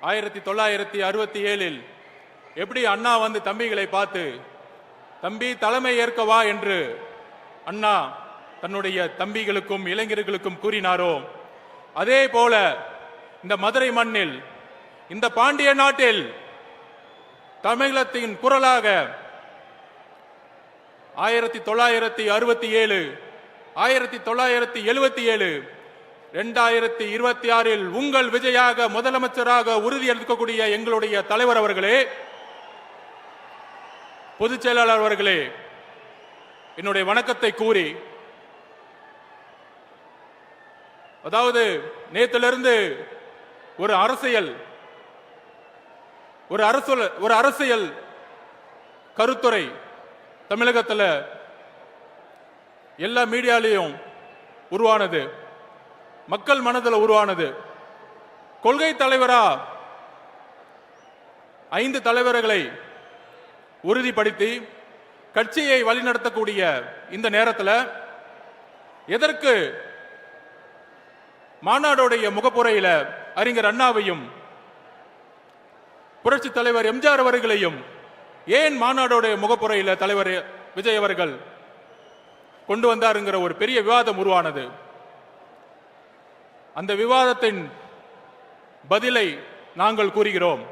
1967 எப்படி அண்ணா வந்து தம்பிகளை பார்த்து தம்பி தலைமை ஏற்கவா என்று அண்ணா தன்னுடைய தம்பிகளுக்கும் இளைஞர்களுக்கும் கூறினாரோ, அதே போல இந்த மதுரை மண்ணில், இந்த பாண்டிய நாட்டில் தமிழகத்தின் குரலாக 1967, 1977, 2026 உங்கள் விஜயாக முதலமைச்சராக உறுதியளிக்கக்கூடிய எங்களுடைய தலைவர் அவர்களே, பொதுச் செயலாளர் அவர்களே, என்னுடைய வணக்கத்தை கூறி, அதாவது நேற்றிலிருந்து ஒரு அரசியல் கருத்துரை தமிழகத்தில் எல்லா மீடியாலையும் உருவானது, மக்கள் மனதில் உருவானது. கொள்கை தலைவரா 5 தலைவர்களை உறுதிப்படுத்தி கட்சியை வழிநடத்தக்கூடிய இந்த நேரத்தில் எதற்கு மாநாடுடைய முகப்புரையில் அறிஞர் அண்ணாவையும் புரட்சி தலைவர் எம்ஜிஆர் அவர்களையும் ஏன் மாநாடுடைய முகப்புரையில் தலைவர் விஜய் அவர்கள் கொண்டு வந்தாருங்கிற ஒரு பெரிய விவாதம் உருவானது. அந்த விவாதத்தின் பதிலை நாங்கள் கூறுகிறோம்.